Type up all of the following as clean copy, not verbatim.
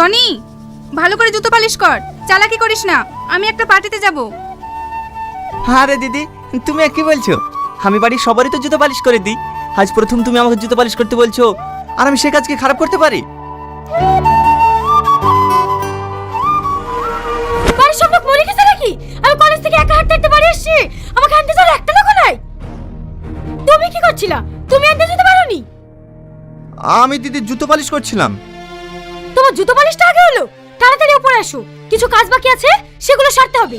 Tony, ভালো করে জুতো পালিশ কর, চালাকি করিস না, আমি একটা পার্টিতে যাব। আরে দিদি, তুমি কি বলছো? আমি বাড়ির সবারই তো জুতো পালিশ করে দিই। আজ প্রথম তুমি আমাকে জুতো পালিশ করতে বলছো, আর আমি সে কাজকে খারাপ করতে পারি? বাড়ির সব লোক মরে গেছে নাকি? আমি কলেজ থেকে একা হাঁটতে হাঁটতে বাড়ি এসেছি, আমাকে আনতে যাওয়ার একটা লোক নাই। তুমি কি করছিলা? তুমি আনতে যেতে পারোনি? আমি দিদি জুতো পালিশ করছিলাম। তোমার জুতো পালিশটা আগে হলো, তাড়াতাড়ি উপরে আসো, কিছু কাজ বাকি আছে সেগুলো সারতে হবে।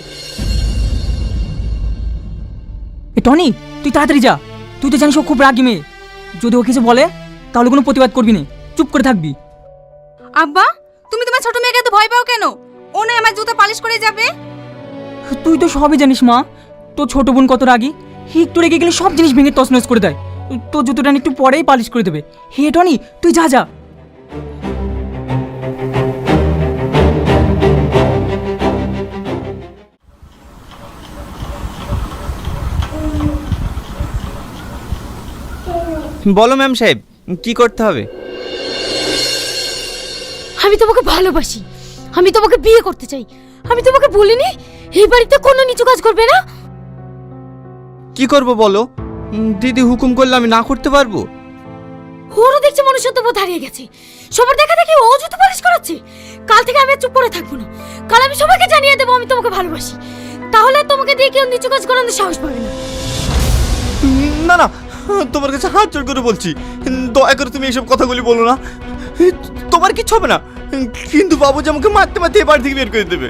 এ টনি, তুই তাড়াতাড়ি যা। তুই তো জানিস ও খুব রাগী মেয়ে। যদি ও কিছু বলে তাহলে কোনো প্রতিবাদ করবি না, চুপ করে থাকবি। আব্বা, তুমি তোমার ছোট মেয়েকে এত ভয় পাও কেন? ও নয় আমার জুতো পালিশ করে যাবে। তুই তো সবই জানিস মা, তোর ছোট বোন কত রাগী। একটু রেগে গেলে সব জিনিস ভেঙে তছনছ করে দেয়। তোর জুতোটা একটু পরেই পালিশ করে দেবে। হে টনি, তুই যা যা। বলো ম্যাম সাহেব, কি করতে হবে? আমি তোমাকে ভালোবাসি, আমি তোমাকে বিয়ে করতে চাই। আমি তোমাকে বলিনি এই বাড়িতে কোনো নিচু কাজ করবে না? কি করব বলো? দিদি হুকুম করলে আমি না করতে পারবো? ওরও দেখছে মনুষ্যত্ববোধ হারিয়ে গেছে। সবার দেখা দেখি ও জুতো পালিশ করাচ্ছে। কাল থেকে আমি আর চুপ করে থাকবো না। কাল আমি সবাইকে জানিয়ে দেবো আমি তোমাকে ভালোবাসি। তাহলে আর তোমাকে দিয়ে কেউ নিচু কাজ করানোর সাহস পাবে না। না না, তোমার কাছে হাত জোড় করে বলছি, দয়া করে তুমি এইসব কথাগুলি বলো না। তোমার কিচ্ছু হবে না, কিন্তু বাবুজি আমাকে মারতে মারতে এ বাড়ি থেকে বের করে দেবে।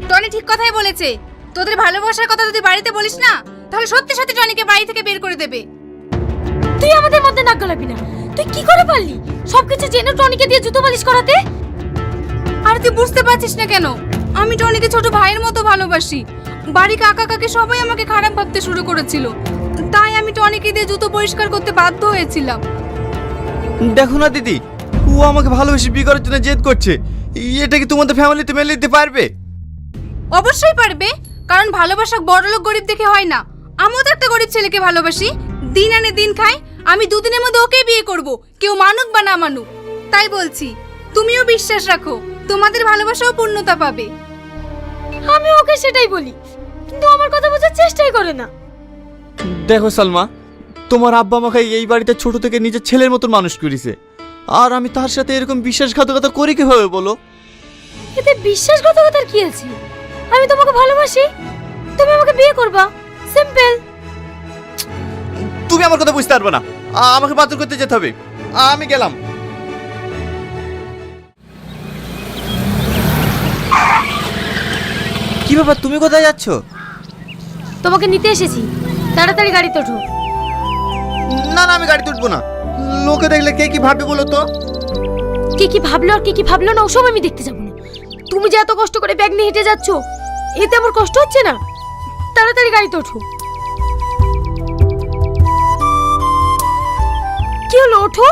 টনি ঠিক কথাই বলেছে। তোদের ভালোবাসার কথা যদি বাড়িতে বলিস না, তাহলে সত্যি সত্যি টনিকে বাড়ি থেকে বের করে দেবে। তুই আমাদের মধ্যে নাক গলাবি না। তুই কি করে পারলি সবকিছু জেনে টনিকে দিয়ে জুতো পালিশ করাতে? আর তুই বুঝতে পারছিস না কেন? আমি টনিকে ছোট ভাইয়ের মতো ভালোবাসি। বাড়ি কাকা কাকি সবাই আমাকে খারাপ ভাবতে শুরু করেছিল, তাই আমি টনিকে দিয়ে জুতো পরিষ্কার করতে বাধ্য হয়েছিলাম। দেখো না দিদি, ও আমাকে ভালোবেসে বিয়ে করার জন্য জেদ করছে। এটা কি তোমাদের ফ্যামিলিতে মেনে নিতে পারবে? অবশ্যই পারবে, কারণ ভালোবাসা বড়লোক গরিব দেখে হয় না। আমিও তো একটা গরিব ছেলেকে ভালোবাসি, দিন আনে দিন খাই। আমি দুদিনের মধ্যে ওকে বিয়ে করব, কেউ মানুক বা না মানুক। তাই বলছি, তুমিও বিশ্বাস রাখো, তোমাদের ভালোবাসাও পূর্ণতা পাবে। আমি ওকে সেটাই বলি, কিন্তু আমার কথা বোঝার চেষ্টাই করে না। দেখো সালমা, তোমার আব্বা আমাকে এই বাড়িতে ছোট থেকে নিজের ছেলের মতো মানুষ করেছে, আর আমি তার সাথে এরকম বিশ্বাসঘাতকতা করি কিভাবে বলো? এতে বিশ্বাসঘাতকতার কি আছে? আমি তোমাকে ভালোবাসি, তুমি আমাকে বিয়ে করবা, সিম্পল। তুমি আমার কথা বুঝতে পারবে না, আমাকে বাতিল করতে যেতে হবে। আমি গেলাম। কি ব্যাপার, তুমি কোথায় যাচ্ছ? তোমাকে নিতে এসেছি, তাড়াতাড়ি গাড়িতে ওঠো। না না, আমি গাড়িতে উঠবো না। লোকে দেখলে কে কি ভাববে বলো তো? কে কি ভাবলো আর কে কি ভাবলো না ওসব আমি দেখতে যাবো না। তুমি যে এত কষ্ট করে ব্যাগ নিয়ে হেঁটে যাচ্ছ, এতে আমার কষ্ট হচ্ছে না? তাড়াতাড়ি গাড়িতে ওঠো। কি হলো, ওঠো।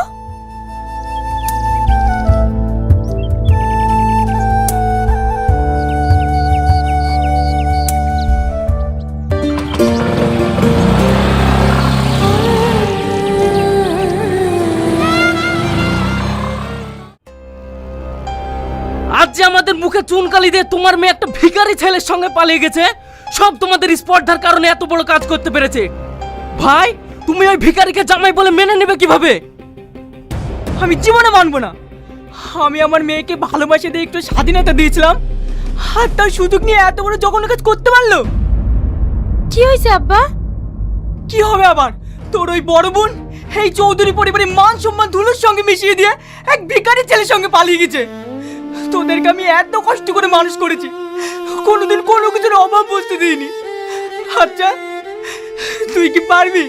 আজ যে আমাদের মুখে চুনকালি দিয়ে তোমার মেয়ে একটা ভিখারি ছেলের সঙ্গে পালিয়ে গেছে, সব তোমাদের স্পর্ধার কারণে এত বড় কাজ করতে পেরেছে। ভাই, তুমি ওই ভিখারিকে জামাই বলে মেনে নেবে কিভাবে? আমি জীবনে মানবো না। আমি আমার মেয়েকে ভালোবাসে দিয়ে একটু স্বাধীনতা দিয়েছিলাম, আর তার সুযোগ নিয়ে এত বড় জঘন্য কাজ করতে পারলো। কি হয়েছে আব্বা? কি হবে আবার? তোর ওই বড় বোন এই চৌধুরী পরিবারের মান সম্মান ধুলোর সঙ্গে মিশিয়ে দিয়ে এক ভিখারি ছেলের সঙ্গে পালিয়ে গেছে। তোদেরকে আমি এত কষ্ট করে মানুষ করেছি, কোনোদিন কোনো কিছুর অভাব বুঝতে দিইনি। আচ্ছা, তুই কি পারবি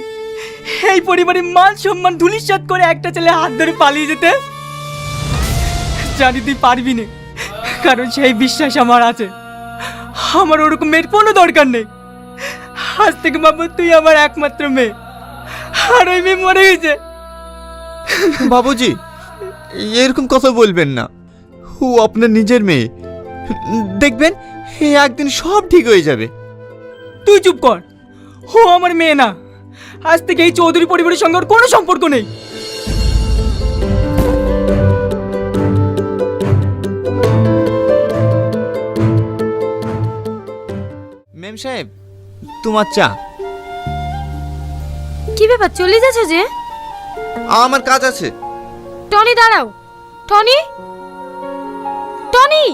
এই পরিবারের মান সম্মান ধুলিস্যাৎ করে একটা ছেলে হাত ধরে পালিয়ে যেতে? জানি তুই পারবি না, কারণ সেই বিশ্বাস আমার আছে। আমার ওরকম মেয়ের কোনো দরকার নেই। আজ থেকে বাবু তুই আমার একমাত্র মেয়ে, আর ওই মেয়ে মরে গেছে। বাবুজি, এরকম কথা বলবেন না। ও আপনার নিজের মেয়ে, দেখবেন একদিন সব ঠিক হয়ে যাবে। তুই চুপ কর, ও আমার মেয়ে না। আজ থেকে এই চৌধুরী পরিবারের সঙ্গে ওর কোনো সম্পর্ক নেই। সাইম সাহেব, তোমার চা। কি ব্যাপার চলে যাচ্ছ যে? আমার কাজ আছে। টনি দাঁড়াও। টনি, টনি,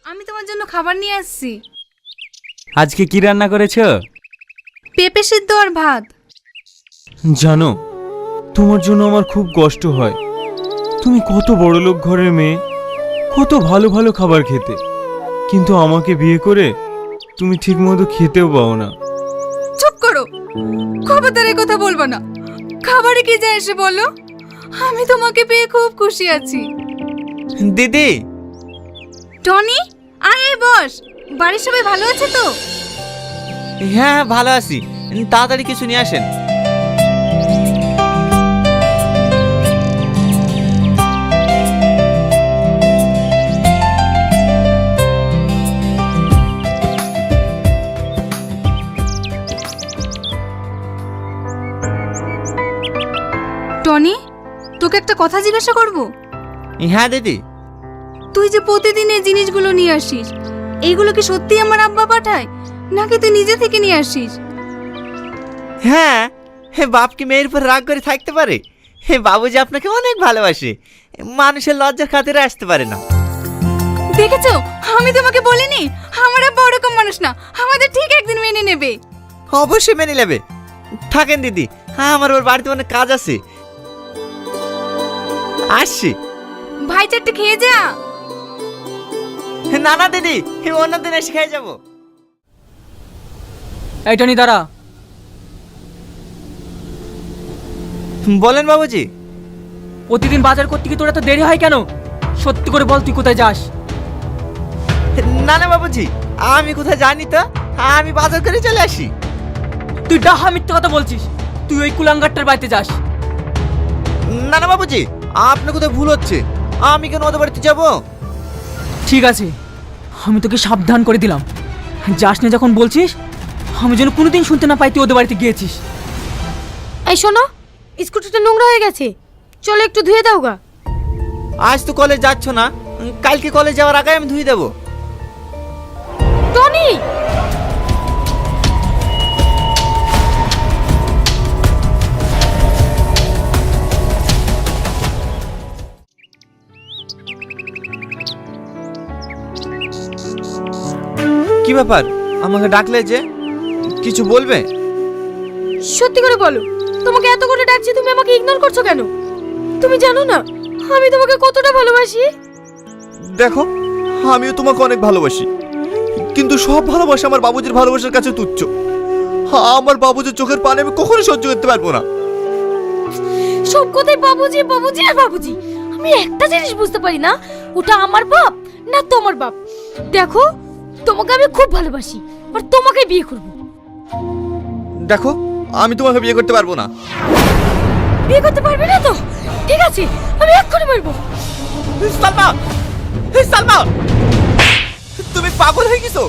আমি তোমার জন্য খাবার নিয়ে আসছি। আজকে কি রান্না করেছো? পেঁপে সিদ্ধ আর ভাত। জানো, তোমার জন্য আমার খুব কষ্ট হয়। তুমি কত বড় লোক ঘরের মেয়ে, কত ভালো ভালো খাবার খেতে, কিন্তু আমাকে বিয়ে করে তুমি ঠিকমতো খেতেও পাও না। চুপ করো, খবরদারের কথা বলবো না। খাবারে কি যায় এসে বলো? আমি তোমাকে পেয়ে খুব খুশি আছি। দিদি, টনি, আয় আয় বস। বাড়ির সবাই ভালো আছে তো? হ্যাঁ ভালো আছি, তাড়াতাড়ি কিছু নিয়ে আসেন। টনি, তোকে একটা কথা জিজ্ঞাসা করব। হ্যাঁ দিদি। তুই যে প্রতিদিন এই জিনিসগুলো নিয়ে আসিস, এইগুলো কি সত্যি আমার আব্বা পাঠায় নাকি তুই নিজে থেকে নিয়ে আসিস? হ্যাঁ, বাপ কি মেয়ের উপর রাগ করে থাকতে পারে? বাবুজি আপনাকে অনেক ভালোবাসে, মানুষের লজ্জার খাতিরে আসতে পারে না। দেখেছো, আমি তোমাকে বলিনি আমার আব্বা ওরকম মানুষ না, আমাদের ঠিক একদিন মেনে নেবে। অবশ্যই মেনে নেবে। থাকেন দিদি, হ্যাঁ আমার ওর বাড়িতে অনেক কাজ আছে, আসছি। ভাই চারটে খেয়ে যা। না না দিদি, অন্যদিন এসে খেয়ে যাবো। এই টনি দাঁড়া। বলেন বাবুজি। প্রতিদিন বাজার করতে গিয়ে তোর এত দেরি হয় কেন? সত্যি করে বল, তুই কোথায় যাস? না না বাবুজি, আমি কোথায় জানি তো, আমি বাজার করে চলে আসি। তুই ডাহা মিথ্যা কথা বলছিস। তুই ওই কুলাঙ্গারটার বাড়িতে যাস। না না বাবুজি, আপনার কোথায় ভুল হচ্ছে, আমি কেন ওদের বাড়িতে যাব? ঠিক আছে, আমি তোকে সাবধান করে দিলাম। যাস না যখন বলছিস, আমি যেন কোনোদিন শুনতে না পাই তুই ওদের বাড়িতে গিয়েছিস। এই শোনো, স্কুটিটা নোংরা হয়ে গেছে, চলো একটু ধুয়ে দাও গা। আজ তো কলেজ যাচ্ছ না, কালকে কলেজ যাওয়ার আগে আমি ধুয়ে দেবো। টনি, কি ব্যাপার, আমাকে ডাকলে যে? কিছু বলবে? সত্যি করে বলো, তোমাকে এত করে ডাকছি, তুমি আমাকে ইগনোর করছো কেন? তুমি জানো না আমি তোমাকে কতটা ভালোবাসি? দেখো, আমিও তোমাকে অনেক ভালোবাসি, কিন্তু সব ভালোবাসা আমার বাবুজির ভালোবাসার কাছে তুচ্ছ। আমার বাবুজির চোখের পানি আমি কখনো সহ্য করতে পারবো না। সব কথাই বাবুজি বাবুজি আর বাবুজি। আমি একটা জিনিস বুঝতে পারি না, ওটা আমার বাপ না তোমার বাপ। দেখো, তোমাকে আমি খুব ভালোবাসি আর তোমাকে বিয়ে করব। দেখো, আমি তোমাকে বিয়ে করতে পারবো না। বিয়ে করতে পারবে না তো? ঠিক আছে, আমি এক্ষুনি মারবো। সালমা, সালমা, তুমি পাগল হয়ে গেছো?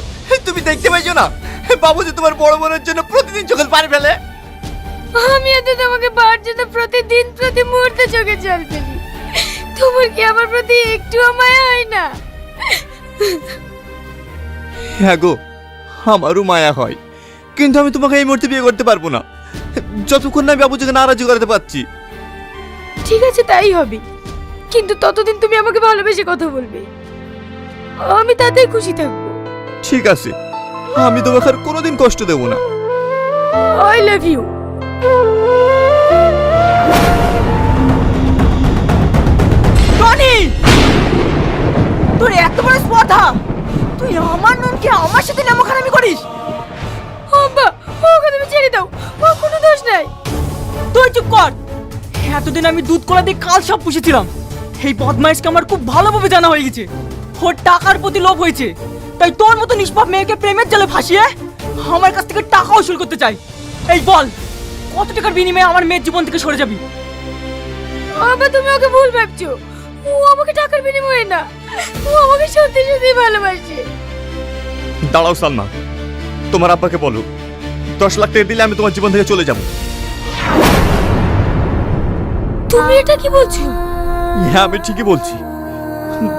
তুমি দেখতে পাইছো না বাবুজি তোমার বড় বোনের জন্য প্রতিদিন চোখের পানি ফেলে? আমি এত তোমাকে পাওয়ার জন্য প্রতিদিন প্রতি মুহূর্তে চোখে জল ফেলি, তোমার কি আমার প্রতি একটুও মায়া হয় না? হ্যাঁ গো, আমারও মায়া হয়, কিন্তু আমি তোমাকে এই মুহূর্তে বিয়ে করতে পারবো না, যতক্ষণ না আমি বাবুজিকে নারাজি করাতে পারছি। ঠিক আছে, তাই হবে, কিন্তু ততদিন তুমি আমাকে ভালোবেসে কথা বলবে, আমি তাতেই খুশি থাকবো। ঠিক আছে, আমি তোমাকে আর কোনোদিন কষ্ট দেবো না। I love you. টনি, তোর এত বড় স্পর্ধা, তুই আমার নুনকে আমার সাথে নামখানামি করিস? আব্বা, ওকে তুমি ছেড়ে দাও, ও কোনো দোষ নাই। তুই চুপ কর। এতদিন আমি দুধ কলা দিয়ে কাল সব পুষেছিলাম। এই বদমাইশকে আমার খুব ভালোভাবে জানা হয়ে গেছে। ওর টাকার প্রতি লোভ হয়েছে, তাই তোর মতো নিষ্পাপ মেয়েকে প্রেমের জালে ফাঁসিয়ে আমার কাছ থেকে টাকা উসুল করতে চাই। এই বল, কত টাকার বিনিময়ে আমার মেয়ের জীবন থেকে সরে যাবি? আব্বা, তুমি ওকে ভুল ভাবছো, ও আমাকে টাকার বিনিময়ে না, ও আমাকে সত্যি সত্যি ভালোবাসে। দাঁড়াও সালমা, তোমার আব্বাকে বলো 10 লাখ টাকা দিলে আমি তোমার জীবন থেকে চলে যাব। তুমি এটা কি বলছো? হ্যাঁ, আমি ঠিকই বলছি।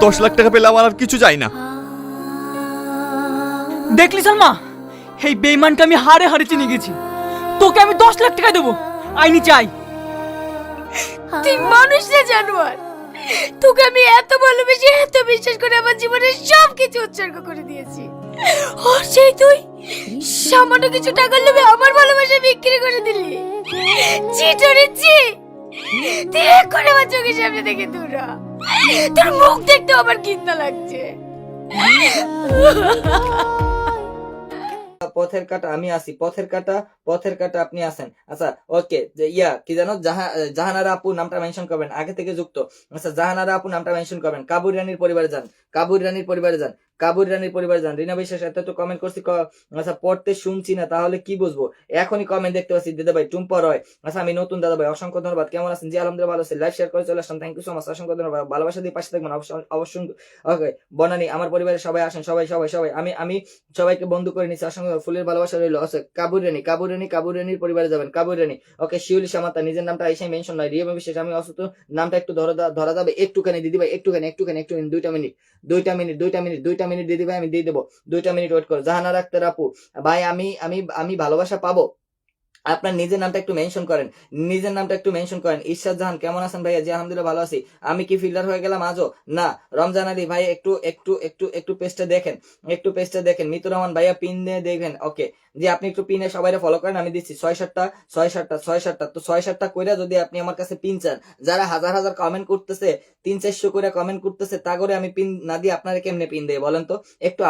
10 লাখ টাকা পেলে আমার আর কিছু চাই না। দেখলি সালমা, এই বেইমানকে আমি হারে হারে চিনে গেছি। তোকে আমি 10 লাখ টাকা দেবো, আইনি চাই। তুই মানুষ না জানোয়ার, তোকে আমি এত ভালোবেসে এত বিশ্বাস করে আমার জীবনের সব কিছু উৎসর্গ করে দিয়েছি, আর সেই তুই সামান্য কিছু টাকার লোভে আমার ভালোবাসা বিক্রি করে দিলি। চিটরে চি, তুই এখন আমার চোখের সামনে থেকে দূর হ। তোর মুখ দেখতে আমার ঘৃণা লাগছে। পথের কাটা আমি আসি, পথের কাটা আপনি আসেন। আচ্ছা ওকে, যে কি জানো, জাহানারা আপু নামটা মেনশন করবেন, আগে থেকে যুক্ত। আচ্ছা জাহানারা আপু নামটা মেনশন করবেন। কাবুর রানীর পরিবারে যান, কাবুর রানীর পরিবারে যান, কাবুর রানীর পরিবারে যান। রিনা বিশ্বাস এত তো কমেন্ট করছি, আচ্ছা পড়তে শুনছি না, তাহলে কি বুঝবো? এখনই কমেন্ট দেখতে পাচ্ছি। দাদা ভাই টুম্পা রয়, আচ্ছা আমি নতুন দাদা ভাই, অসংখ্য ধন্যবাদ। কেমন আছেন? জি আলহামদুলিল্লাহ ভালো আছি, লাইভ শেয়ার করে চলে আসলাম, থ্যাংক ইউ সো মাচ, অসংখ্য ধন্যবাদ। ভালোবাসা দিয়ে পাশে থাকবেন অবশ্যই। ওকে বনানি, আমার পরিবারের সবাই আসেন, সবাই সবাই সবাই, আমি সবাইকে বন্ধু করে নিচ্ছি, অসংখ্য ফুলের ভালোবাসা রইল। আচ্ছা কাবুর রানী, কাবুর রানী, কাবুর রানীর পরিবারে যাবেন, কাবুর রানী। ওকে শিউলি সামাতা, নিজের নামটা এসে মেনশন নয়, রিয়া বিশ্বাস আমি অসুস্থ, নামটা একটু ধরা যাবে একটুখানি দিদি ভাই, একটুখানি 2 মিনিট দিদি ভাই, আমি দিয়ে দেবো, 2 মিনিট ওয়েট করো। জাহানারা আক্তার আপু ভাই, আমি ভালোবাসা পাবো? আপনার নিজের নামটা একটু মেনশন করেন, নিজের নামটা একটু মেনশন করেন। ইরশাদ জাহান কেমন আছেন ভাইয়া? জি আলহামদুলিল্লাহ ভালো আছি। আমি কি ফিল্ডার হয়ে গেলাম আজও? না। রমজান আলী ভাই একটু পেজটা দেখেন, একটু পেজটা দেখেন। মিতুর রহমান ভাইয়া পিন দিয়ে দেখবেন। ওকে জি, আপনি একটু পিনে সবাই ফলো করেন, আমি দিচ্ছি 6-7টা তো 6-7টা কইরা যদি আপনি আমার কাছে পিন চান, যারা হাজার হাজার কমেন্ট করতেছে, 300-400 করে কমেন্ট করতেছে, তা করে আমি পিন না দিয়ে আপনারা কেমনে পিন দেয় বলেন তো? একটু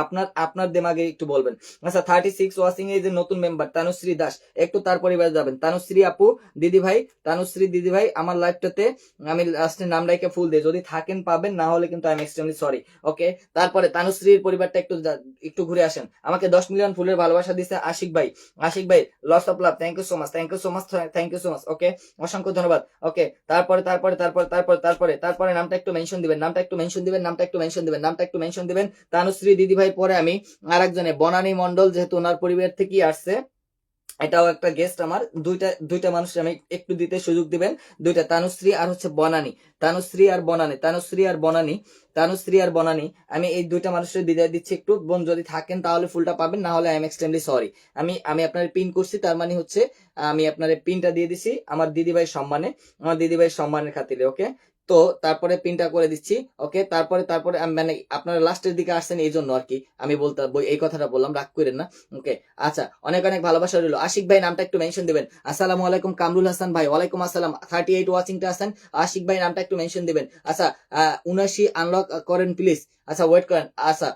আপনার দিমাগে একটু বলবেন। আচ্ছা 36 ওয়াচিং এ যে নতুন মেম্বার তানুশ্রী দাস, একটু তার পরিবারে যাবেন। তানুশ্রী আপু দিদি ভাই, তানুশ্রী দিদি ভাই, আমার লাইভটাতে আমি লাস্টে নাম ডাইকে ফুল দেই, যদি থাকেন পাবেন, না হলে কিন্তু আই এম এক্সট্রিমলি সরি। ওকে তারপরে তানুশ্রীর পরিবারটা একটু ঘুরে আসেন। আমাকে 10 মিলিয়ন ফুলের ভালোবাসা দিচ্ছে আশিক ভাই, lots of love, thank you so much, thank you so much. Okay অসংখ্য ধন্যবাদ। ওকে তারপরে নামটা একটু মেনশন দিবেন, নামটা একটু মেনশন দিবেন। তানুশ্রী দিদি ভাই পরে আমি আরেকজনে বনানী মন্ডল, যেহেতু ওনার পরিবার থেকেই আসছে, এটাও একটা গেস্ট আমার। দুইটা মানুষ আমি একটু দিতে সুযোগ দিবেন, দুইটা, তানুশ্রী আর হচ্ছে বনানী, তানুশ্রী আর বনানী, আমি এই দুইটা মানুষের বিদায় দিচ্ছি একটু। বোন যদি থাকেন তাহলে ফুলটা পাবেন, না হলে আই এম এক্সট্রিমলি সরি। আমি আপনার পিন করছি, তার মানে হচ্ছে আমি আপনার পিনটা দিয়ে দিছি আমার দিদিভাইয়ের সম্মানের খাতিরে। ওকে তো তারপরে পিনটা করে দিচ্ছি। ওকে তারপরে মানে আপনারা লাস্টের দিকে আসছেন এই জন্য আর কি আমি এই কথাটা বললাম, রাগ করেন না। ওকে আচ্ছা, অনেক ভালোবাসা রইল। আশিক ভাই নামটা একটু মেনশন দিবেন। আসসালামু আলাইকুম। কামরুল হাসান ভাই, ওয়ালাইকুম আসসালাম। 38 ওয়াচিংটা আছেন, আশিক ভাই নামটা একটু মেনশন দিবেন। আচ্ছা 79 আনলক করেন প্লিজ। আচ্ছা ওয়েট করেন। আচ্ছা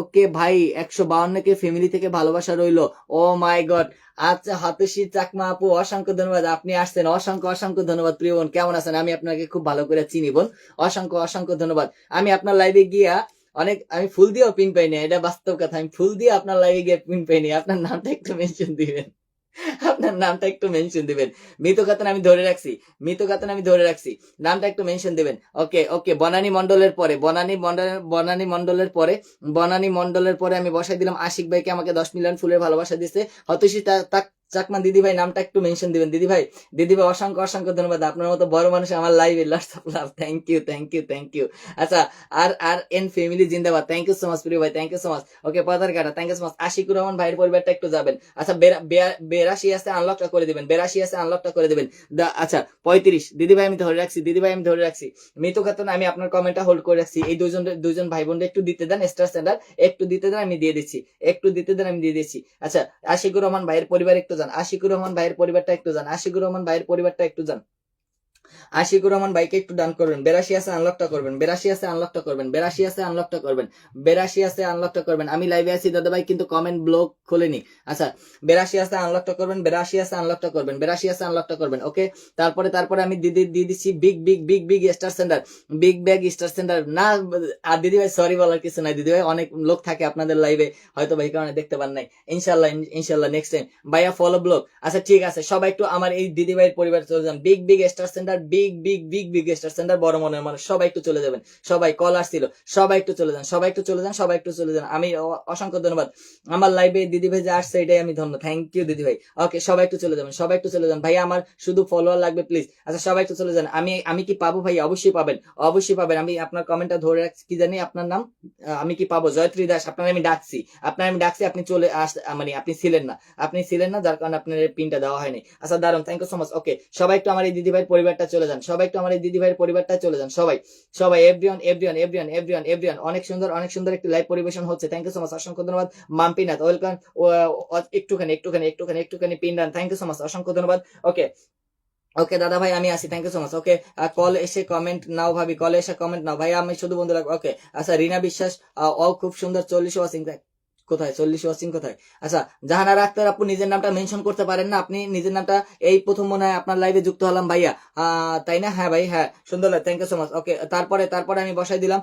ওকে ভাই, 152 কে ফ্যামিলি থেকে ভালোবাসা রইলো। ও মাই গড। আচ্ছা হাতুশি চাকমা আপু, অসংখ্য ধন্যবাদ, আপনি আসছেন, অসংখ্য ধন্যবাদ। প্রিয় বোন কেমন আছেন? আমি আপনাকে খুব ভালো করে চিনি বোন, অসংখ্য ধন্যবাদ। আমি আপনার লাইভে গিয়া আমি ফুল দিয়েও পিন পাইনি, এটা বাস্তব কথা, আমি ফুল দিয়ে আপনার লাইভে গিয়ে পিন পাইনি। আপনার নামটা একটু মেনশন দিবেন, মিতু খাতুন আমি ধরে রাখছি, নামটা একটু মেনশন দিবেন। ওকে বনানী মন্ডলের পরে আমি বসাই দিলাম আশিক ভাইকে, আমাকে 10 মিলিয়ন ফুলের ভালোবাসা দিচ্ছে। হতশি চাকমা দিদি ভাই নামটা একটু মেনশন দিবেন। দিদি ভাই অসংখ্য ধন্যবাদ, আপনার মতো বড় মানুষ আমার লাইভে, lots of love, thank you. আচ্ছা আর এন ফ্যামিলি জিন্দাবাদ, থ্যাংক ইউ সো মাচ প্রিয় ভাই, thank you so much. Okay পদার কাটা, thank you so much. Ashikur Rahman ভাইয়ের পরিবারটা একটু যাবেন। আচ্ছা 82 আছে, আনলকটা করে দিবেন, আচ্ছা 35 দিদি ভাই আমি ধরে রাখছি। মৃত খাতুন আমি আপনার কমেন্টটা হোল্ড করে রাখছি। এই দুইজন ভাই বোনটা একটু দিতে দেন, স্টার স্ট্যান্ডার্ড একটু দিতে দেন, আমি দিয়ে দিচ্ছি। আচ্ছা আশিকুর রহমান ভাইয়ের পরিবার একটু যান, আশিকুর রহমান ভাইয়ের পরিবারটা একটু যান। আশিকুর রহমান ভাইকে একটু ডান করবেন। 82 আছে আনলকটা করবেন। আমি লাইভে আছি দাদা ভাই, কিন্তু কমেন্ট ব্লক খোলেনি। আচ্ছা 82 আছে আনলকটা করবেন। ওকে তারপরে আমি দিয়ে দিচ্ছি বিগ স্টার সেন্টার না। আর দিদি ভাই সরি বলার কিছু নাই, দিদি ভাই অনেক লোক থাকে আপনাদের লাইভে, হয়তো ভাই কারণে দেখতে পান নাই। ইনশাল্লাহ নেক্সট টাইম ভাইয়া ফলো ব্লক। আচ্ছা ঠিক আছে, সবাই একটু আমার এই দিদি ভাইয়ের পরিবার চলে যান। Big star centre big big big big star centre বড় মনের মানুষ সবাই একটু চলে যাবেন, সবাই কল আসছিল, সবাই একটু চলে যান, সবাই একটু চলে যান, সবাই একটু চলে যান। আমি অসংখ্য ধন্যবাদ আমার লাইভে দিদি ভাই যে আসছে, এটাই আমি ধন্য, থ্যাংক ইউ দিদি ভাই। ওকে সবাই একটু চলে যাবেন, সবাই একটু চলে যান ভাই, আমার শুধু ফলোয়ার লাগবে প্লিজ। আচ্ছা সবাই একটু চলে যান। আমি কি পাবো ভাই? অবশ্যই পাবেন, অবশ্যই পাবেন। আমি আপনার কমেন্টটা ধরে রাখছি, কি জানি আপনার নাম, আমি কি পাবো? জয়ত্রী দাস, আপনার আমি ডাকছি, আপনি চলে মানে আপনি ছিলেন না, যার কারণে আপনার পিনটা দেওয়া হয়নি। আচ্ছা দারুন, থ্যাংক ইউ সো মাচ। ওকে সবাই একটু আমার এই দিদি ভাইয়ের পরিবারটা চলে যান, সবাই একটু আমার এই দিদি ভাইয়ের পরিবারটা চলে যান, সবাই সবাই এভরিওয়ান। অনেক সুন্দর একটি লাইভ পরিবেশন হচ্ছে, থ্যাংক ইউ সো মাচ, অসংখ্য ধন্যবাদ। মাম্পিনাথ ওয়েলকাম, একটুখানি pin done, thank you so much, অসংখ্য ধন্যবাদ। ওকে ওকে দাদা ভাই আমি আসি, thank you so much. Okay call এসে কমেন্ট নাও ভাবি, কল এসে কমেন্ট নাও ভাই, আমি শুধু বন্ধু লাগবে। ওকে আচ্ছা রিনা বিশ্বাস, ও খুব সুন্দর, 40 ওয়াচিং, কোথায় 40 ওয়াচিং কোথায়? আচ্ছা জাহানারা আক্তার আপু নিজের নামটা মেনশন করতে পারেন না, আপনি নিজের নামটা এই প্রথম মনে হয় আপনার লাইভে যুক্ত হলাম ভাইয়া, তাই না? হ্যাঁ ভাই, হ্যাঁ সুন্দর, থ্যাংক ইউ সো মাচ। ওকে তারপরে আমি বসাই দিলাম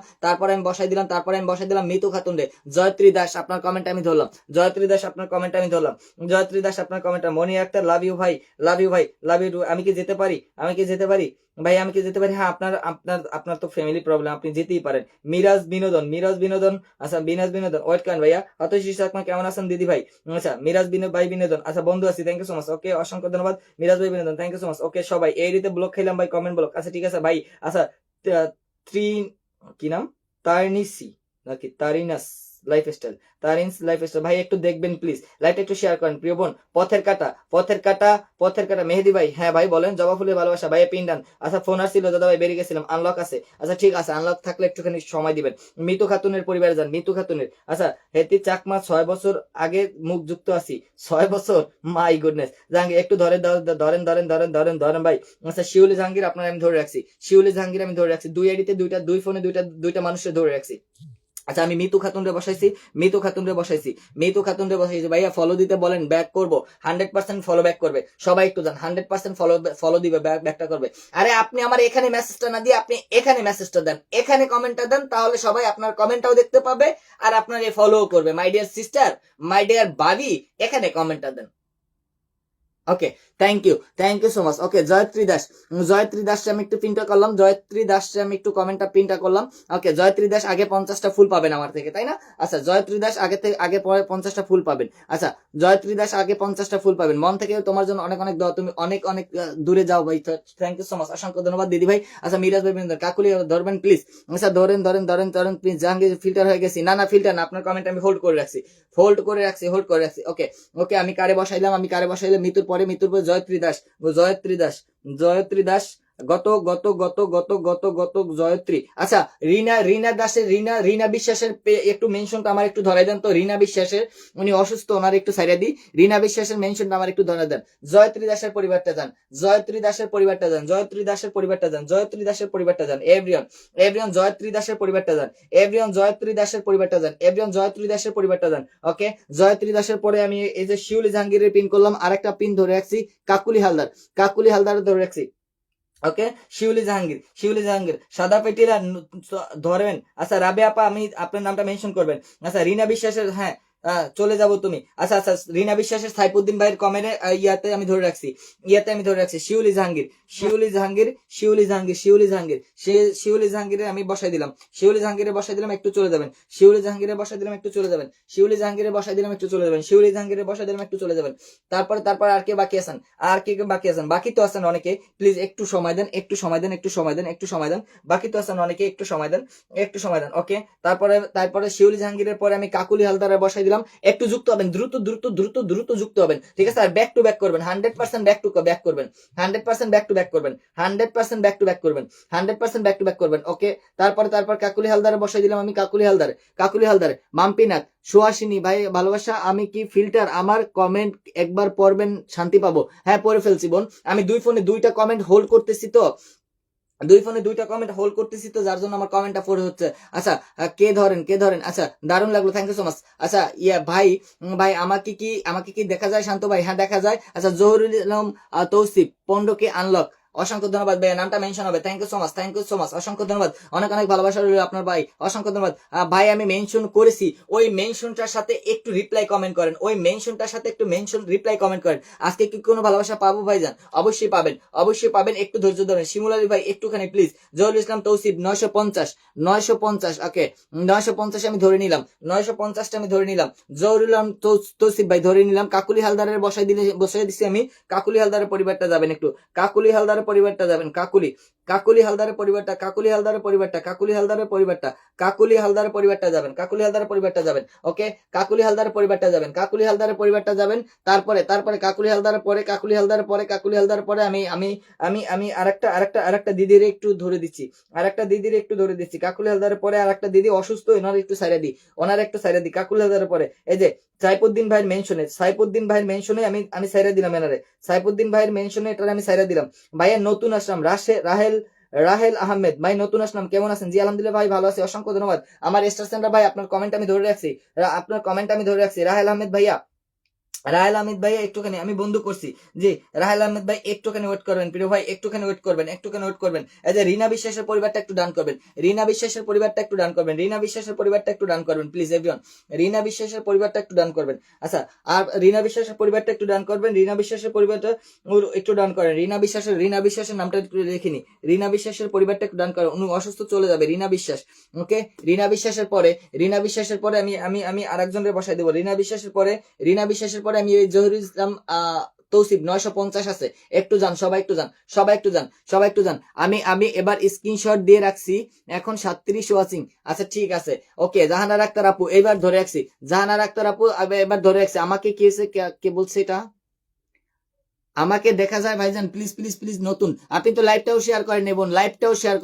মিতু খাতুন রে। জয়ত্রী দাস আপনার কমেন্ট আমি ধরলাম, জয়ত্রী দাস আপনার comment, Moni Akter love you ভাই, লাভ ইউ। আমি কি যেতে পারি ভাই? হ্যাঁ আপনার তো ফ্যামিলি প্রবলেম, আপনি যেতেই পারেন। মিরাজ বিনোদন, আচ্ছা বিনোদন ওয়েট করেন ভাইয়া। অতশী চাকমা কেমন আছেন দিদি ভাই? আচ্ছা মিরাজ ভাই বিনোদন, আচ্ছা বন্ধু আছি, thank you so much. Okay অসংখ্য ধন্যবাদ মিরাজ ভাই বিনোদন, থ্যাংক ইউ সো মাচ। ওকে সবাই এই রীতে ব্লক খাইলাম ভাই, কমেন্ট ব্লক। আচ্ছা ঠিক আছে ভাই। আচ্ছা কি নাম, তারিনিসি নাকি তারিনাস লাইফস্টাইল, তারিনস লাইফস্টাইল ভাই একটু দেখবেন প্লিজ, লাইভটা একটু শেয়ার করেন। প্রিয় বোন পথের কাটা মেহেদি ভাই, হ্যাঁ ভাই বলেন। জবা ফুলের ভালোবাসা ভাই পিন্ডান। আচ্ছা ফোন আসছিল দাদা ভাই, বেরিয়ে গেছিলাম, আনলক আছে। আচ্ছা ঠিক আছে, আনলক থাকলে একটুখানি সময় দিবেন। মিতু খাতুনের পরিবারে যান, মিতু খাতুনের। আচ্ছা হেতি চাকমা 6 বছর আগে মুখ যুক্ত আছি, 6 বছর, মাই গুডনেস। জাহাঙ্গীর একটু ধরেন ভাই। আচ্ছা শিউলি জাহাঙ্গীর আপনার আমি ধরে রাখছি, দুই আইডিতে দুই ফোনে দুইটা মানুষের ধরে রাখছি। আচ্ছা আমি মিতু খাতুন রে বসাইছি ভাইয়া, ফলো দিতে বলেন, ব্যাক করবো, 100% ফলো ব্যাক করবে, সবাই একটু যান, 100% ফলো দিবে, ব্যাকটা করবে। আরে আপনি আমার এখানে মেসেজটা না দিয়ে আপনি এখানে মেসেজটা দেন, এখানে কমেন্টটা দেন, তাহলে সবাই আপনার কমেন্টটাও দেখতে পাবে আর আপনার এই ফলো করবে। My dear sister, my dear bhabi, এখানে কমেন্টটা দেন। Okay thank you so much. Okay Joyotri Das আমি একটু পিনটা করলাম, আমি একটু কমেন্টটা পিনটা করলাম। ওকে জয়ত্রী দাস আগে 50টা ফুল পাবেন আমার থেকে, তাই না? আচ্ছা জয়ত্রী দাস আগে পরে 50টা ফুল পাবেন। আচ্ছা জয়ত্রী দাস আগে 50টা ফুল পাবেন, মন থেকে তোমার জন্য অনেক দোয়া, তুমি অনেক দূরে যাও ভাই, থ্যাংক ইউ সো মাচ, অসংখ্য ধন্যবাদ দিদি ভাই। আচ্ছা মিরাজ ভাই কাকুলি ধরবেন প্লিজ। আচ্ছা ধরেন প্লিজ। জাহাঙ্গীর ফিল্টার হয়ে গেছি, না ফিল্টার না, আপনার কমেন্ট আমি হোল্ড করে রাখছি। ওকে আমি কারে বসাইলাম, মৃত্যুর পরে জয়ত্রী দাস গত জয়ত্রী। আচ্ছা রিনা বিশ্বাসের একটু মেনশনটা আমার একটু ধরাই দেন তো, রিনা বিশ্বাসের, উনি অসুস্থ, ওনার একটু সাইডে দিই, রিনা বিশ্বাসের মেনশনটা আমার একটু ধরাই দেন। জয়ত্রী দাসের পরিবারটা যান, এভরিওয়ান জয়ত্রী দাসের পরিবারটা যান। ওকে জয়ত্রী দাসের পরে আমি এই যে শিউলি জাহাঙ্গীরের পিন করলাম, আরেকটা পিন ধরে রাখছি কাকুলি হালদার ধরে রাখছি। ওকে শিউলি জাহাঙ্গীর সাদা পেটিরা ধরবেন। আচ্ছা রাবে আপা আমি আপনার নামটা মেনশন করবেন। আচ্ছা রিনা বিশ্বাসের, হ্যাঁ চলে যাবো তুমি। আচ্ছা রিনা বিশ্বাসের সাইফুদ্দিন ভাইয়ের কমেন্টে ইয়াতে আমি ধরে রাখছি শিউলি জাহাঙ্গীর আমি বসাই দিলাম, একটু চলে যাবেন। শিউলি জাহাঙ্গীরে বসাই দিলাম, একটু চলে যাবেন। তারপর আর কে বাকি আছেন? বাকি তো আছেন অনেকে, প্লিজ একটু সময় দেন, বাকি তো আছেন অনেকে, একটু সময় দেন। ওকে তারপরে শিউলি জাহাঙ্গীরের পরে আমি কাকুলি হালদারে বসাই দিলাম, একটু যুক্ত হবেন, দ্রুত যুক্ত হবেন, ঠিক আছে? আর ব্যাক টু ব্যাক করবেন, 100% ব্যাক টু ব্যাক করবেন, 100% ব্যাক টু ব্যাক করবেন। ওকে তারপর কাকুলি হালদারে বসাই দিলাম আমি, কাকুলি হালদারে মাম্পিনাথ, সুহাসিনী ভাই ভালোবাসা, আমি কি ফিল্টার, আমার কমেন্ট একবার পড়বেন শান্তি পাবো। হ্যাঁ পড়ে ফেলছি বোন, আমি দুই ফোনে দুইটা কমেন্ট হোল্ড করতেছি তো, যার জন্য আমার কমেন্টটা পড়ে হচ্ছে। আচ্ছা কে ধরেন, আচ্ছা দারুণ লাগলো, থ্যাংক ইউ সো মাচ। আচ্ছা ভাই আমাকে কি দেখা যায় শান্ত ভাই? হ্যাঁ দেখা যায়। আচ্ছা জহুরুল আলম তৌসিফ 15 কে আনলক, অসংখ্য ধন্যবাদ ভাইয়া, নামটা মেনশন হবে। Thank you so much, thank you so much, অসংখ্য ধন্যবাদ, অনেক অনেক ভালোবাসা রইল আপনার ভাই, অসংখ্য ধন্যবাদ। ভাই আমি মেনশন করেছি, ওই মেনশনটার সাথে একটু রিপ্লাই কমেন্ট করেন, ওই মেনশনটার সাথে একটু মেনশন রিপ্লাই কমেন্ট করেন। আজকে কি কোনো ভালোবাসা পাবো ভাইজান? অবশ্যই পাবেন, অবশ্যই পাবেন, একটু ধৈর্য ধরেন। শিমুল আলী ভাই একটুখানি প্লিজ। জহুরুল ইসলাম তৌসিফ 950 ওকে 950 আমি ধরে নিলাম, 950টা আমি ধরে নিলাম। জহুরুল ইসলাম তৌসিফ ভাই ধরে নিলাম। কাকুলি হালদারের বসাই দিছি আমি। কাকুলি হালদারের পরিবারটা যাবেন একটু, কাকুলি হালদারের পরিবারটা যাবেন, কাকুলি হালদারের পরিবারটা, কাকুলি হালদারের পরিবারটা, কাকুলি হালদারের পরিবারটা, কাকুলি হালদারের পরিবারটা যাবেন, কাকুলি হালদারের পরিবারটা যাবেন। ওকে কাকুলি হালদারের পরিবারটা যাবেন, কাকুলি হালদারের পরিবারটা যাবেন। তারপরে কাকুলি হালদারের পরে, কাকুলি হালদারের পরে, কাকুলি হালদারের পরে আমি আমি আমি আমি আরেকটা দিদির একটু ধরে দিচ্ছি, কাকুলি হালদারের পরে আরেকটা দিদি অসুস্থ, ওনার একটু সাইরা দিই, কাকুলি হালদারের পরে এই যে সাইফুদ্দিন ভাইয়ের মেনশনে আমি সাইরা দিলাম এনারে, সাইফুদ্দিন ভাইয়ের মেনশনে এটা আমি সাইরা দিলাম। ভাইয়া নতুন আসলাম, রাহেল আহমেদ ভাই নতুন আসলাম, কেমন আছেন? জি আলহামদুলিল্লাহ ভাই ভালো আছি, অসংখ্য ধন্যবাদ। আমার স্টার সেন্টার ভাই আপনার কমেন্ট আমি ধরে রাখছি, রাহেল আহমেদ ভাইয়া একটুখানি আমি বন্ধু করছি জি, রাহেল আহমেদ ভাই একটুখানি ওয়েট করবেন, প্রিয় ভাই একটুখানি ওয়েট করবেন। এই যে রিনা বিশ্বাসের পরিবারটা একটু ডান করবেন, রিনা বিশ্বাসের পরিবারটা একটু ডান করবেন প্লিজ এভরিওয়ান, রিনা বিশ্বাসের পরিবারটা একটু ডান করবেন। আচ্ছা আর রিনা বিশ্বাসের পরিবারটা একটু ডান করবেন, রিনা বিশ্বাসের পরিবারটা একটু ডান করেন, রিনা বিশ্বাসের নামটা একটু দেখিনি, রিনা বিশ্বাসের পরিবারটা একটু ডান করেন, উনি অসুস্থ চলে যাবে রিনা বিশ্বাস। ওকে রিনা বিশ্বাসের পরে আমি আমি আমি আরেকজনের বসাই দেবো, রিনা বিশ্বাসের পরে আমি জহুরুল ইসলাম তৌসিফ 950 আছে, একটু যান সবাই একটু যান। আমি এবার স্ক্রিনশট দিয়ে রাখছি, এখন 37 ওয়াচিং। আচ্ছা ঠিক আছে ওকে, জাহানারা আক্তার আপু এবার ধরে রাখছি, এবার ধরে রাখছি। আমাকে কি হয়েছে, কে বলছে এটা? আমাকে দেখা যায় ভাইজান, প্লিজ প্লিজ প্লিজ। নতুন আপনি তো লাইভটাও শেয়ার করেন নাই বোন, লাইভটাও তো শেয়ার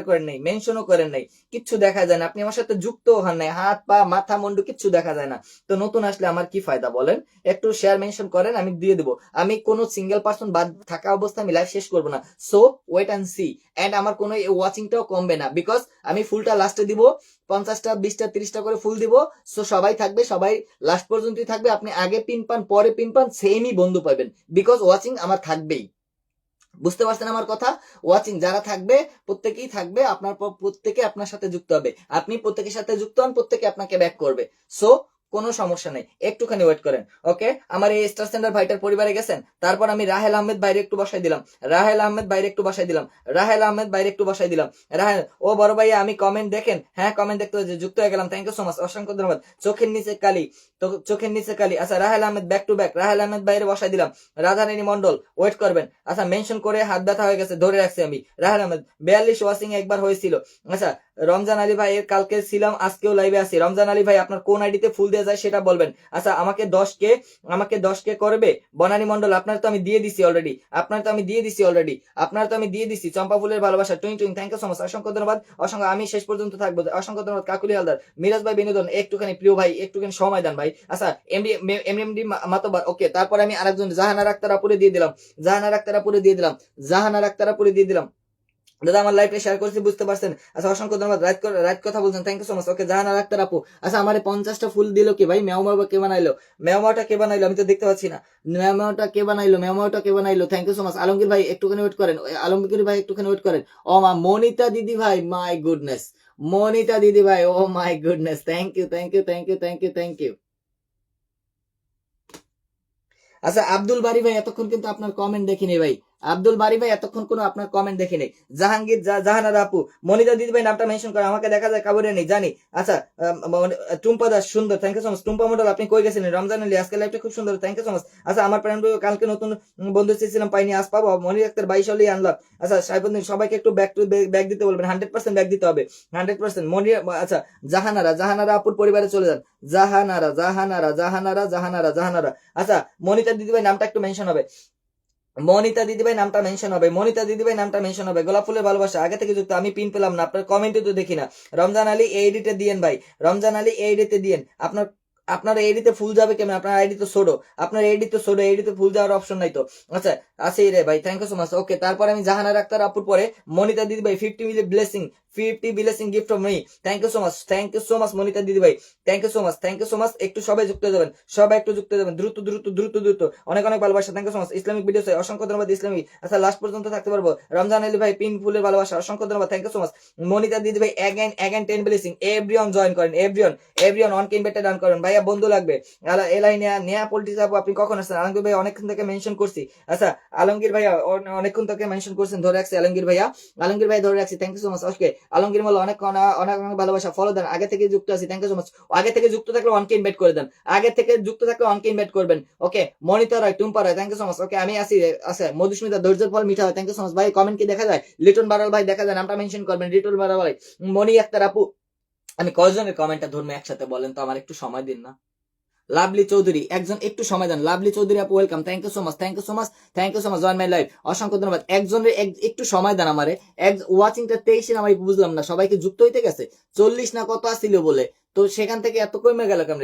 করেন নাই, মেনশনও করেন নাই, কিচ্ছু দেখা যায় না, আপনি আমার সাথে যুক্ত হন নাই, হাত পা মাথা মুন্ডু কিচ্ছু দেখা যায় না। তো নতুন আসলে আমার কি ফায়দা বলেন? একটু শেয়ার মেনশন করেন, আমি দিয়ে দেবো। আমি কোনো সিঙ্গেল পার্সন বাদ থাকা অবস্থায় আমি লাইভ শেষ করবো না, so wait and see. And আমার কোনো ওয়াচিংটাও কমবে না, বিকজ আমি ফুলটা লাস্টে দিব, 50টা 20টা 30টা করে ফুল দিব। সো সবাই থাকবে, সবাই লাস্ট পর্যন্তই থাকবে। আপনি আগে পিন পান পরে পিন পান, সেমই বন্ধু পাবেন, বিকজ ওয়াচিং আমার থাকবেই। বুঝতে পারছেন আমার কথা? ওয়াচিং যারা থাকবে প্রত্যেকেই থাকবে, প্রত্যেকে আপনার সাথে যুক্ত হবে, আপনি প্রত্যেকের সাথে যুক্ত হন, প্রত্যেকে আপনাকে ব্যাক করবে। সো কোনো সমস্যা নেই, একটুখানি ওয়েট করেন। ওকে আমার এই স্টার সেন্টার ভাইটার পরিবারে গেছেন, তারপর আমি রাহেল আহমেদ বাইরে একটু বসাই দিলাম, রাহেল ও বড় ভাইয়া আমি কমেন্ট দেখেন? হ্যাঁ কমেন্ট দেখতে হচ্ছে, যুক্ত হয়ে গেলাম, থ্যাংক ইউ সো মাচ, অসংখ্য ধন্যবাদ। চোখের নিচে কালি। আচ্ছা Rahel Ahmed back to back, Rahel Ahmed বাইরে বসাই দিলাম। রাধারানী মন্ডল ওয়েট করবেন। আচ্ছা মেনশন করে হাত ব্যথা হয়ে গেছে, ধরে রাখছি আমি। রাহেল আহমেদ 42 ওয়াচিং একবার হয়েছিল। আচ্ছা রমজান আলী ভাই এর কালকে ছিলাম, আজকেও লাইভে আছি। রমজান আলী ভাই আপনার কোন আইডিতে ফুল দেওয়া যায় সেটা বলবেন। আচ্ছা আমাকে 10K করবে। বনানী মন্ডল আপনার তো আমি দিয়ে দিছি অলরেডি, চম্পা ফুলের ভালোবাসা টুইং থ্যাংক ইউ সো মাচ, অসংখ্য ধন্যবাদ, অসংখ্য। আমি শেষ পর্যন্ত থাকবো, অসংখ্য ধন্যবাদ। কাকুলি হালদার, মিরাজ ভাই বিনোদন একটুখানি, প্রিয় ভাই একটুখানি সময় দেন ভাই। আচ্ছা এমডি মাতবার ওকে, তারপরে আমি আরেকজন জাহানারা আক্তার আপুরে দিয়ে দিলাম, দাদা আমার লাইভটা শেয়ার করছি, বুঝতে পারছেন? আচ্ছা অসংখ্য ধন্যবাদ, রাইট কথা বলছেন, থ্যাংক ইউ সো মাচ। ওকে জাহানারা আক্তার আপু, আচ্ছা আমার 50টা ফুল দিল কি ভাই? মেওমাওটা কে বানাইলো? আমি তো দেখতে পাচ্ছি না। মেওমাওটা কে বানাইলো? Thank you so much. Alamgir ভাই একটুখানি ওয়েট করেন। ও মা মনিতা দিদি ভাই, my goodness, oh my goodness, thank you. আচ্ছা আব্দুল বারি ভাই এতক্ষণ কিন্তু আপনার কমেন্ট দেখিনি ভাই, আপনার কমেন্ট দেখিনি। জাহাঙ্গীর জাহানারা আপু, মনিতা দিদি ভাই নামটা মেনশন করে, আমাকে দেখা যায় কাবরে নেই জানি। আচ্ছা টুম্পা দাস সুন্দর, thank you so much. Tumpa Mondal আপনি কই গেছিলেন? রমজান আলী আজকে লাইভটা খুব সুন্দর, থ্যাংক ইউ সো মাচ। আচ্ছা আমার প্রাণ কালকে নতুন বন্ধু চেয়েছিলাম পাইনি, আজ পাবো। মনির আক্তার 22 হলেই আনলাম। আচ্ছা সাইফুদ্দিন সবাইকে একটু ব্যাক দিতে বলবেন, 100% ব্যাক দিতে হবে, 100%। মনির আচ্ছা জাহানারা আপুর পরিবারে চলে যান, জাহানারা। আচ্ছা মনিতা দিদি ভাই নামটা একটু মেনশন হবে, মনিতা দিদিভাই নামটা মেনশন হবে। গোলাপ ফুলের ভালোবাসা আগে থেকে যুক্ত, আমি পিন পেলাম না, আপনার কমেন্টে তো দেখি না। রমজান আলী এই এডিটে দিয়েন ভাই, আপনার এইডিতে ফুল যাবে কেমন? আপনার আইডি তো ছোট, এইডিতে ফুল যাওয়ার অপশন নাই তো। আচ্ছা আছে রে ভাই, থ্যাংক ইউ সো মাচ। ওকে তারপর আমি জাহানারা আক্তার আপুর পরে মনিতা দিদি ভাই 50 মিলি blessing 50 blessing gift from me. Thank you so much Monita দিদি ভাই, থ্যাংক ইউ সো মাচ। একটু সবাই যুক্ত হয়ে যাবেন, সবাই একটু যুক্ত হয়ে যাবেন, দ্রুত দ্রুত দ্রুত দ্রুত। অনেক অনেক ভালোবাসা, thank you so much. Islamic video অসংখ্য ধন্যবাদ ইসলামিক। আচ্ছা লাস্ট পর্যন্ত থাকতে পারবো। রমজান আলী ভাই পিন ফুলের ভালোবাসা, অসংখ্য ধন্যবাদ, thank you so much. Monita দিদি ভাই অ্যাগেন 10 ব্লেসিং। এভরিওয়ান জয়েন করেন, এভরিওয়ান অন কিনবেটে ডান করেন। ভাইয়া বন্ধু লাগবে। এলাই নেয়া পলিটিক্স আপু আপনি কখন আসছেন? আলমগীর ভাই অনেকক্ষণ থেকে মেনশন করছি। আচ্ছা আলমগীর ভাইয়া অনেকক্ষণ থেকে মেনশন করছেন, ধরে রাখছি আলমগীর ভাই ধরে রাখছি, থ্যাংক ইউ সো মাচ। ওকে আলমগীর মোল্লা অনেক অনেক অনেক ভালোবাসা, ফলো দেন। আগে থেকে যুক্ত আছি, থ্যাংক ইউ সো মাচ। আগে থেকে যুক্ত থাকলে অনকে ইনভাইট করে দেন, আগে থেকে যুক্ত থাকলে অনকে ইনভাইট করবেন। ওকে মনিতা রায়, টুম্পা রায়, থ্যাংক ইউ সো মাচ। ওকে আমি আসি। আচ্ছা মধুস্মিতা, ধৈর্যের ফল মিঠা হয়, থ্যাংক ইউ সো মাচ। ভাই কমেন্ট কি দেখা যায়? লিটন বারাল ভাই দেখা যায়, নামটা মেনশন করবেন, লিটন বারাল ভাই। মনি আক্তার আপু, আমি কয়জনের কমেন্টটা ধরবো একসাথে বলেন তো, আমার একটু সময় দিন না। লাভলি চৌধুরী একজন, একটু সময় দেন। লাভলি চৌধুরী আপু welcome, thank you so much, join my live, অসংখ্য ধন্যবাদ। একজনের একটু সময় দেন আমারে। ওয়াচিংটা 23 আমি বুঝলাম না, সবাইকে যুক্ত হইতে গেছে 40 না কত আসছিল বলে, তো সেখান থেকে এত কমে গেল কেমন?